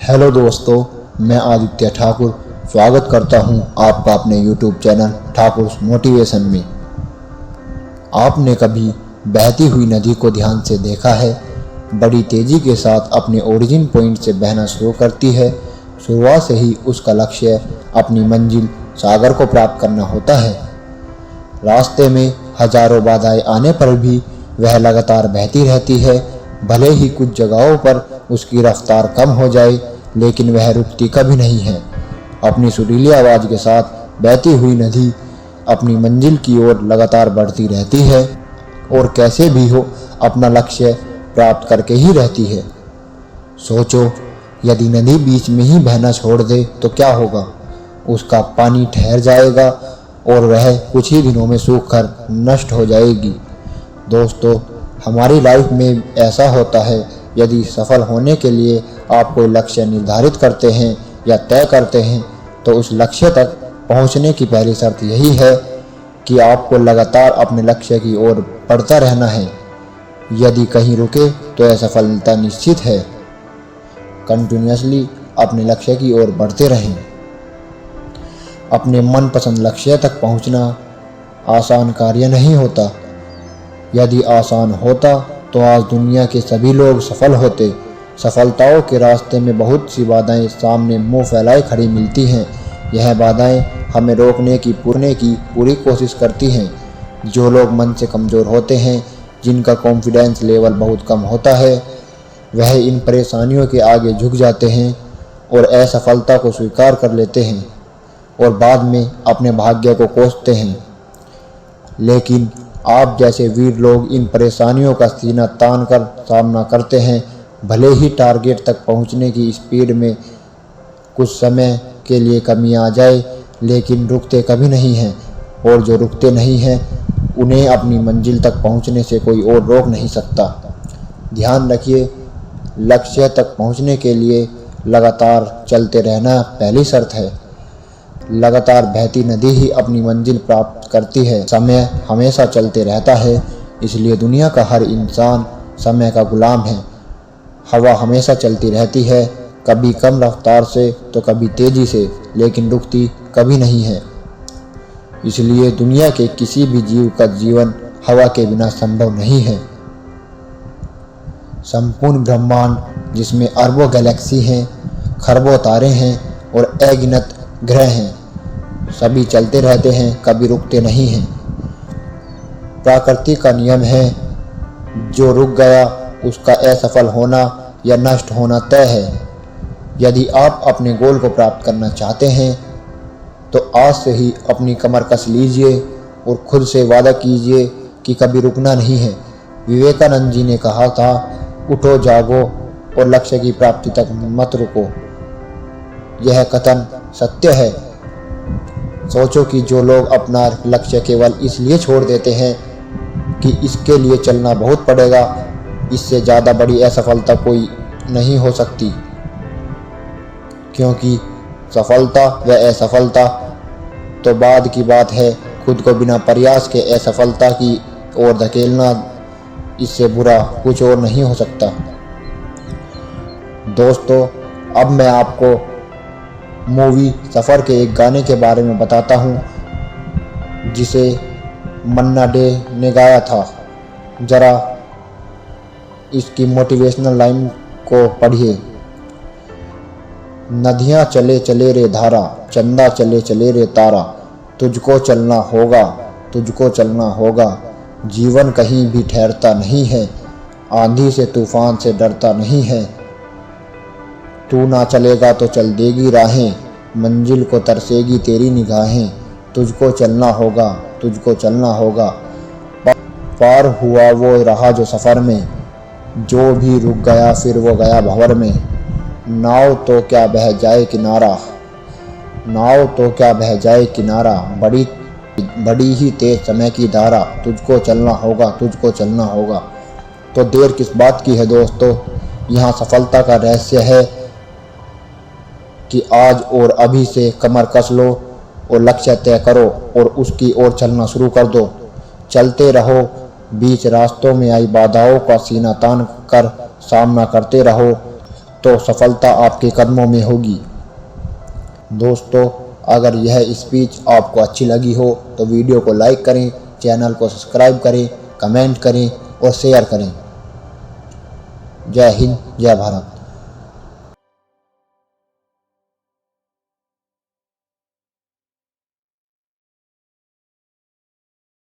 Hello दोस्तों, मैं आदित्य ठाकुर स्वागत करता हूं आपका अपने YouTube चैनल ठाकुर मोटिवेशन में। आपने कभी बहती हुई नदी को ध्यान से देखा है? बड़ी तेज़ी के साथ अपने ओरिजिन पॉइंट से बहना शुरू करती है। शुरुआत से ही उसका लक्ष्य अपनी मंजिल सागर को प्राप्त करना होता है। रास्ते में हजारों बाधाएं आने पर भी वह लगातार बहती रहती है। भले ही कुछ जगहों पर उसकी रफ्तार कम हो जाए, लेकिन वह रुकती कभी नहीं है। अपनी सुरीली आवाज़ के साथ बहती हुई नदी अपनी मंजिल की ओर लगातार बढ़ती रहती है और कैसे भी हो अपना लक्ष्य प्राप्त करके ही रहती है। सोचो, यदि नदी बीच में ही बहना छोड़ दे तो क्या होगा? उसका पानी ठहर जाएगा और वह कुछ ही दिनों में सूख कर नष्ट हो जाएगी। दोस्तों, हमारी लाइफ में ऐसा होता है। यदि सफल होने के लिए आप कोई लक्ष्य निर्धारित करते हैं या तय करते हैं, तो उस लक्ष्य तक पहुंचने की पहली शर्त यही है कि आपको लगातार अपने लक्ष्य की ओर बढ़ता रहना है। यदि कहीं रुके तो असफलता निश्चित है। कंटिन्यूअसली अपने लक्ष्य की ओर बढ़ते रहें। अपने मनपसंद लक्ष्य तक पहुंचना आसान कार्य नहीं होता। यदि आसान होता तो आज दुनिया के सभी लोग सफल होते। सफलताओं के रास्ते में बहुत सी बाधाएं सामने मुंह फैलाए खड़ी मिलती हैं। यह बाधाएं हमें रोकने की पूरी कोशिश करती हैं। जो लोग मन से कमज़ोर होते हैं, जिनका कॉन्फिडेंस लेवल बहुत कम होता है, वह इन परेशानियों के आगे झुक जाते हैं और असफलता को स्वीकार कर लेते हैं और बाद में अपने भाग्य को कोसते हैं। लेकिन आप जैसे वीर लोग इन परेशानियों का सीना तान कर सामना करते हैं। भले ही टारगेट तक पहुंचने की स्पीड में कुछ समय के लिए कमी आ जाए, लेकिन रुकते कभी नहीं हैं। और जो रुकते नहीं हैं, उन्हें अपनी मंजिल तक पहुंचने से कोई और रोक नहीं सकता। ध्यान रखिए, लक्ष्य तक पहुंचने के लिए लगातार चलते रहना पहली शर्त है। लगातार बहती नदी ही अपनी मंजिल प्राप्त करती है। समय हमेशा चलते रहता है, इसलिए दुनिया का हर इंसान समय का गुलाम है। हवा हमेशा चलती रहती है, कभी कम रफ्तार से तो कभी तेज़ी से, लेकिन रुकती कभी नहीं है। इसलिए दुनिया के किसी भी जीव का जीवन हवा के बिना संभव नहीं है। संपूर्ण ब्रह्मांड, जिसमें अरबों गैलेक्सी हैं, खरबों तारे हैं और अगिनत ग्रह हैं, सभी चलते रहते हैं, कभी रुकते नहीं हैं। प्रकृति का नियम है, जो रुक गया उसका असफल होना या नष्ट होना तय है। यदि आप अपने गोल को प्राप्त करना चाहते हैं, तो आज से ही अपनी कमर कस लीजिए और खुद से वादा कीजिए कि कभी रुकना नहीं है। विवेकानंद जी ने कहा था, उठो जागो और लक्ष्य की प्राप्ति तक मत रुको। यह कथन सत्य है। सोचो कि जो लोग अपना लक्ष्य केवल इसलिए छोड़ देते हैं कि इसके लिए चलना बहुत पड़ेगा, इससे ज़्यादा बड़ी असफलता कोई नहीं हो सकती। क्योंकि सफलता व असफलता तो बाद की बात है, खुद को बिना प्रयास के असफलता की ओर धकेलना, इससे बुरा कुछ और नहीं हो सकता। दोस्तों, अब मैं आपको मूवी सफ़र के एक गाने के बारे में बताता हूँ, जिसे मन्ना डे ने गाया था। ज़रा इसकी मोटिवेशनल लाइन को पढ़िए। नदियाँ चले चले रे धारा, चंदा चले चले रे तारा, तुझको चलना होगा, तुझको चलना होगा। जीवन कहीं भी ठहरता नहीं है, आंधी से तूफान से डरता नहीं है। तू ना चलेगा तो चल देगी राहें, मंजिल को तरसेगी तेरी निगाहें। तुझको चलना होगा, तुझको चलना होगा। पार हुआ वो रहा जो सफ़र में, जो भी रुक गया फिर वो गया भंवर में। नाव तो क्या बह जाए किनारा, नाव तो क्या बह जाए किनारा, बड़ी ही तेज समय की धारा। तुझको चलना होगा, तुझको चलना होगा। तो देर किस बात की है दोस्तों? यहाँ सफलता का रहस्य है कि आज और अभी से कमर कस लो और लक्ष्य तय करो और उसकी ओर चलना शुरू कर दो। चलते रहो, बीच रास्तों में आई बाधाओं का सीना तान कर सामना करते रहो, तो सफलता आपके कदमों में होगी। दोस्तों, अगर यह स्पीच आपको अच्छी लगी हो तो वीडियो को लाइक करें, चैनल को सब्सक्राइब करें, कमेंट करें और शेयर करें। जय हिंद, जय भारत।